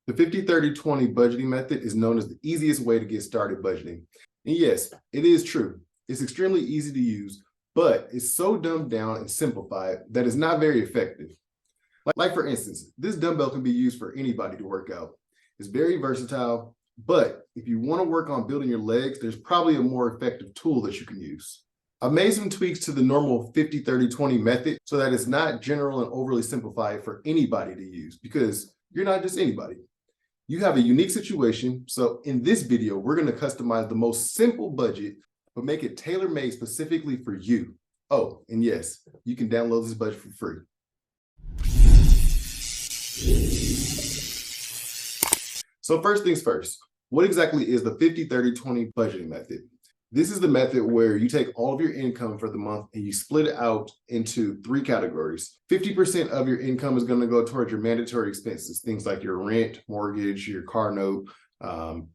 The 50-30-20 budgeting method is known as the easiest way to get started budgeting. And yes, it is true. It's extremely easy to use, but it's so dumbed down and simplified that it's not very effective. Like for instance, this dumbbell can be used for anybody to work out. It's very versatile, but if you want to work on building your legs, there's probably a more effective tool that you can use. I've made some tweaks to the normal 50-30-20 method so that it's not general and overly simplified for anybody to use, because you're not just anybody. You have a unique situation. So in this video, we're going to customize the most simple budget, but make it tailor-made specifically for you. Oh, and yes, you can download this budget for free. So first things first, what exactly is the 50-30-20 budgeting method? This is the method where you take all of your income for the month and you split it out into 3 categories. 50% of your income is going to go towards your mandatory expenses, things like your rent, mortgage, your car note,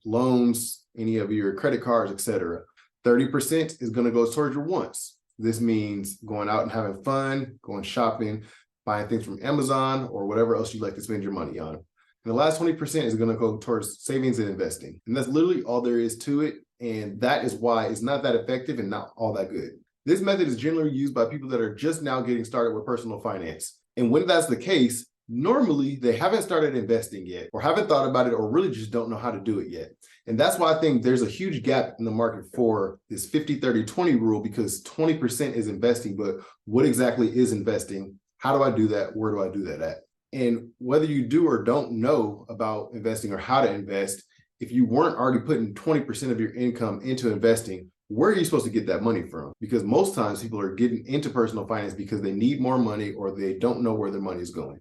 loans, any of your credit cards, etc. 30% is going to go towards your wants. This means going out and having fun, going shopping, buying things from Amazon or whatever else you like to spend your money on. And the last 20% is going to go towards savings and investing. And that's literally all there is to it. And that is why it's not that effective and not all that good. This method is generally used by people that are just now getting started with personal finance. And when that's the case, normally they haven't started investing yet, or haven't thought about it, or really just don't know how to do it yet. And that's why I think there's a huge gap in the market for this 50-30-20 rule, because 20% is investing, but what exactly is investing? How do I do that? Where do I do that at? And whether you do or don't know about investing or how to invest, if you weren't already putting 20% of your income into investing, where are you supposed to get that money from? Because most times people are getting into personal finance because they need more money or they don't know where their money is going.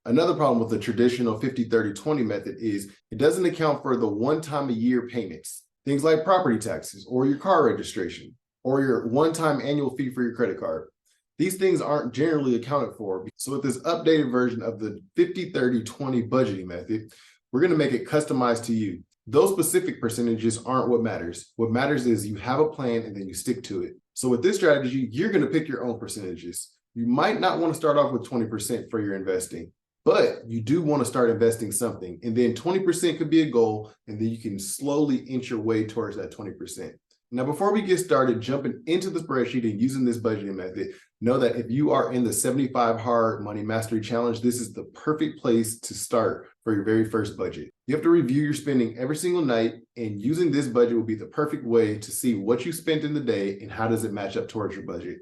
Another problem with the traditional 50-30-20 method is it doesn't account for the one-time a year payments, things like property taxes or your car registration or your one-time annual fee for your credit card. These things aren't generally accounted for. So with this updated version of the 50-30-20 budgeting method, we're going to make it customized to you. Those specific percentages aren't what matters. What matters is you have a plan and then you stick to it. So with this strategy, you're going to pick your own percentages. You might not want to start off with 20% for your investing, but you do want to start investing something. And then 20% could be a goal, and then you can slowly inch your way towards that 20%. Now, before we get started jumping into the spreadsheet and using this budgeting method, know that if you are in the 75 Hard Money Mastery Challenge, this is the perfect place to start for your very first budget. You have to review your spending every single night, and using this budget will be the perfect way to see what you spent in the day and how does it match up towards your budget.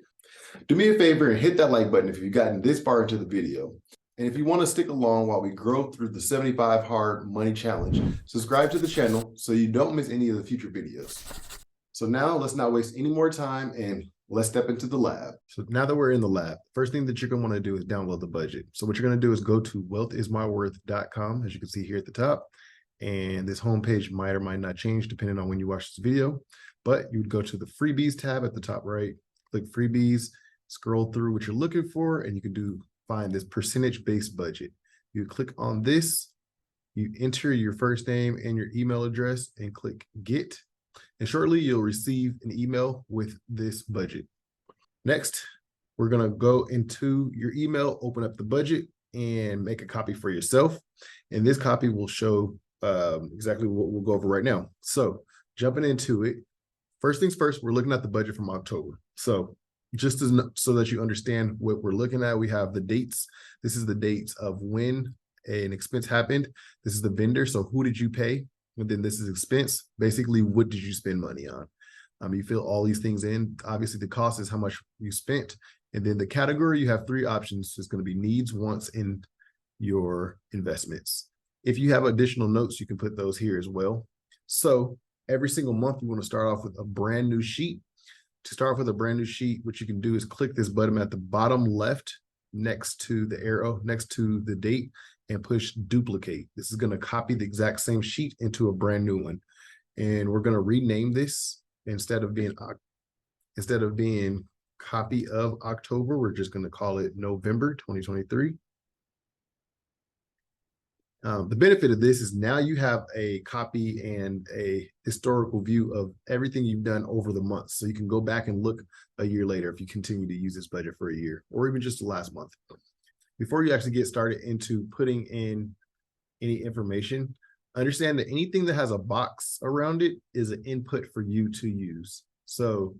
Do me a favor and hit that like button if you've gotten this far into the video. And if you want to stick along while we grow through the 75 Hard Money Challenge, subscribe to the channel so you don't miss any of the future videos. So now let's not waste any more time and let's step into the lab. So now that we're in the lab, first thing that you're going to want to do is download the budget. So what you're going to do is go to wealthismyworth.com, as you can see here at the top. And this homepage might or might not change depending on when you watch this video. But you would go to the freebies tab at the top right, click freebies, scroll through what you're looking for, and you can find this percentage-based budget. You click on this, you enter your first name and your email address and click get. And shortly, you'll receive an email with this budget. Next, we're going to go into your email, open up the budget, and make a copy for yourself. And this copy will show exactly what we'll go over right now. So jumping into it, first things first, we're looking at the budget from October. So just so that you understand what we're looking at, we have the dates. This is the dates of when an expense happened. This is the vendor. So who did you pay? And then this is expense. Basically, what did you spend money on? You fill all these things in. Obviously, the cost is how much you spent. And then the category, you have 3 options. It's going to be needs, wants, and your investments. If you have additional notes, you can put those here as well. So every single month, you want to start off with a brand new sheet. To start off with a brand new sheet, what you can do is click this button at the bottom left next to the arrow, next to the date, and push duplicate. This is going to copy the exact same sheet into a brand new one. And we're going to rename this. Instead of being copy of October, we're just going to call it November 2023. The benefit of this is now you have a copy and a historical view of everything you've done over the months. So you can go back and look a year later if you continue to use this budget for a year, or even just the last month. Before you actually get started into putting in any information, understand that anything that has a box around it is an input for you to use. So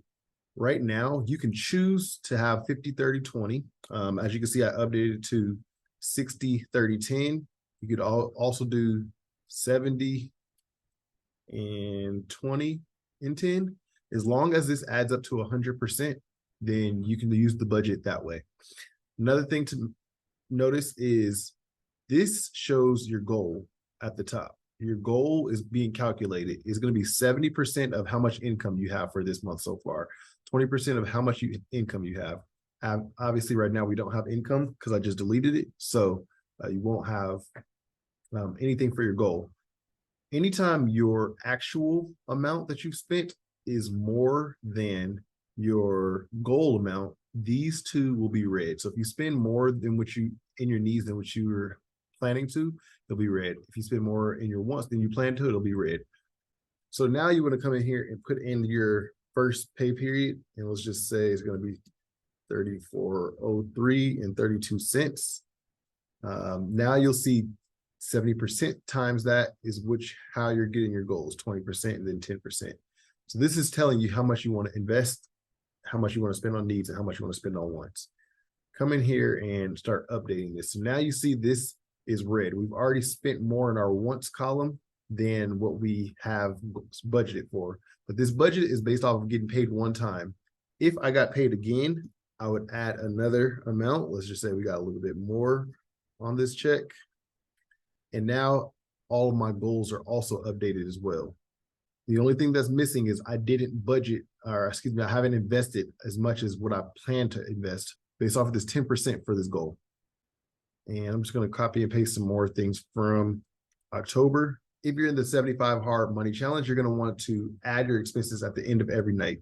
right now you can choose to have 50, 30, 20. As you can see, I updated to 60, 30, 10. You could also do 70 and 20 and 10. As long as this adds up to 100%, then you can use the budget that way. Another thing to notice is this shows your goal at the top. Your goal is being calculated. It's going to be 70% of how much income you have for this month so far, 20% of how much income you have. Obviously, right now we don't have income because I just deleted it. So you won't have anything for your goal. Anytime your actual amount that you've spent is more than your goal amount, these two will be red. So if you spend more than what you in your needs than what you were planning to, it'll be red. If you spend more in your wants than you plan to, it'll be red. So now you want to come in here and put in your first pay period, and let's just say it's going to be 34.03 and 32 cents. Now you'll see 70% times that is how you're getting your goals, 20% and then 10%. So this is telling you how much you want to invest, how much you want to spend on needs, and how much you want to spend on wants. Come in here and start updating this. So now you see this is red. We've already spent more in our wants column than what we have budgeted for. But this budget is based off of getting paid one time. If I got paid again, I would add another amount. Let's just say we got a little bit more on this check. And now all of my goals are also updated as well. The only thing that's missing is I didn't budget, or excuse me, I haven't invested as much as what I plan to invest based off of this 10% for this goal. And I'm just going to copy and paste some more things from October. If you're in the 75 hard money challenge, you're going to want to add your expenses at the end of every night.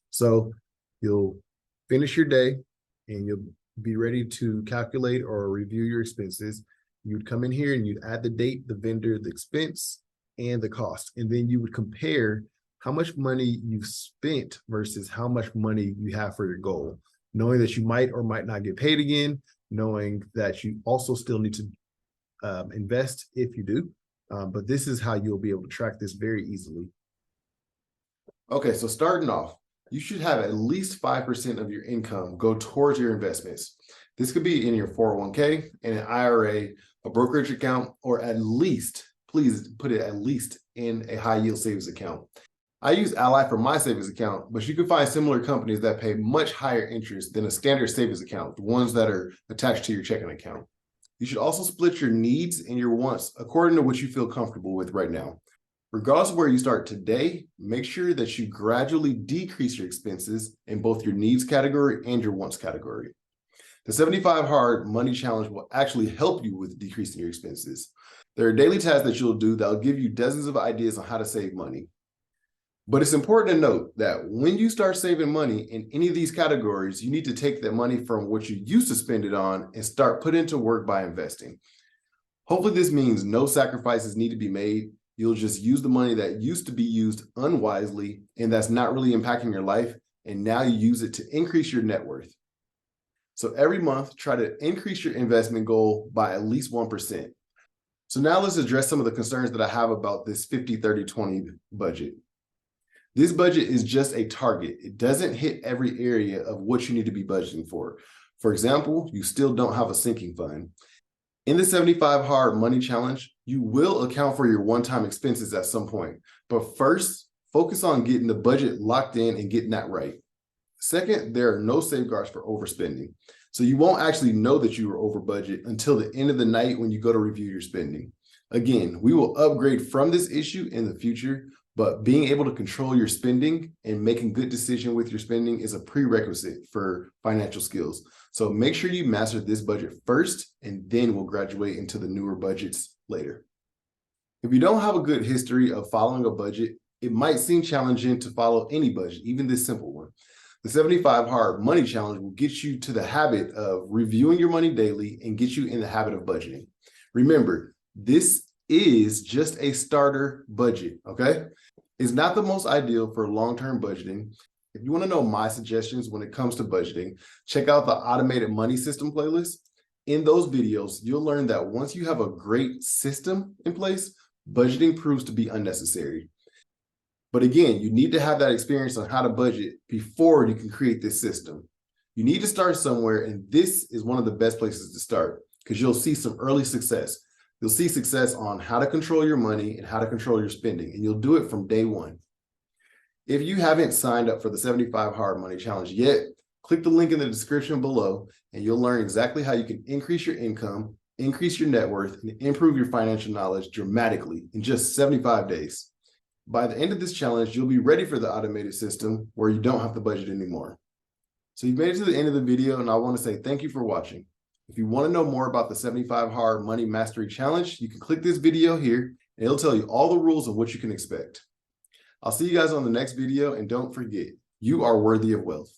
So you'll finish your day and you'll be ready to calculate or review your expenses. You'd come in here and you'd add the date, the vendor, the expense, and the cost. And then you would compare how much money you've spent versus how much money you have for your goal, knowing that you might or might not get paid again, knowing that you also still need to invest if you do. But this is how you'll be able to track this very easily. Okay, so starting off, you should have at least 5% of your income go towards your investments. This could be in your 401k, in an IRA, a brokerage account, or at least, please put it at least in a high yield savings account. I use Ally for my savings account, but you can find similar companies that pay much higher interest than a standard savings account, the ones that are attached to your checking account. You should also split your needs and your wants according to what you feel comfortable with right now. Regardless of where you start today, make sure that you gradually decrease your expenses in both your needs category and your wants category. The 75 Hard Money Challenge will actually help you with decreasing your expenses. There are daily tasks that you'll do that will give you dozens of ideas on how to save money. But it's important to note that when you start saving money in any of these categories, you need to take that money from what you used to spend it on and start putting it to work by investing. Hopefully this means no sacrifices need to be made. You'll just use the money that used to be used unwisely and that's not really impacting your life, and now you use it to increase your net worth. So every month, try to increase your investment goal by at least 1%. So now let's address some of the concerns that I have about this 50, 30, 20 budget. This budget is just a target. It doesn't hit every area of what you need to be budgeting for. For example, you still don't have a sinking fund. In the 75 Hard Money Challenge, you will account for your one-time expenses at some point. But first, focus on getting the budget locked in and getting that right. Second, there are no safeguards for overspending. So you won't actually know that you were over budget until the end of the night when you go to review your spending. Again, we will upgrade from this issue in the future, but being able to control your spending and making good decisions with your spending is a prerequisite for financial skills. So make sure you master this budget first, and then we'll graduate into the newer budgets later. If you don't have a good history of following a budget, it might seem challenging to follow any budget, even this simple one. The 75 Hard Money Challenge will get you to the habit of reviewing your money daily and get you in the habit of budgeting. Remember, this is just a starter budget, okay? It's not the most ideal for long-term budgeting. If you want to know my suggestions when it comes to budgeting, check out the Automated Money System playlist. In those videos, you'll learn that once you have a great system in place, budgeting proves to be unnecessary. But again, you need to have that experience on how to budget before you can create this system. You need to start somewhere, and this is one of the best places to start because you'll see some early success. You'll see success on how to control your money and how to control your spending, and you'll do it from day one. If you haven't signed up for the 75 Hard Money Challenge yet, click the link in the description below, and you'll learn exactly how you can increase your income, increase your net worth, and improve your financial knowledge dramatically in just 75 days. By the end of this challenge, you'll be ready for the automated system where you don't have to budget anymore. So you've made it to the end of the video, and I want to say thank you for watching. If you want to know more about the 75 Hard Money Mastery Challenge, you can click this video here, and it'll tell you all the rules of what you can expect. I'll see you guys on the next video, and don't forget, you are worthy of wealth.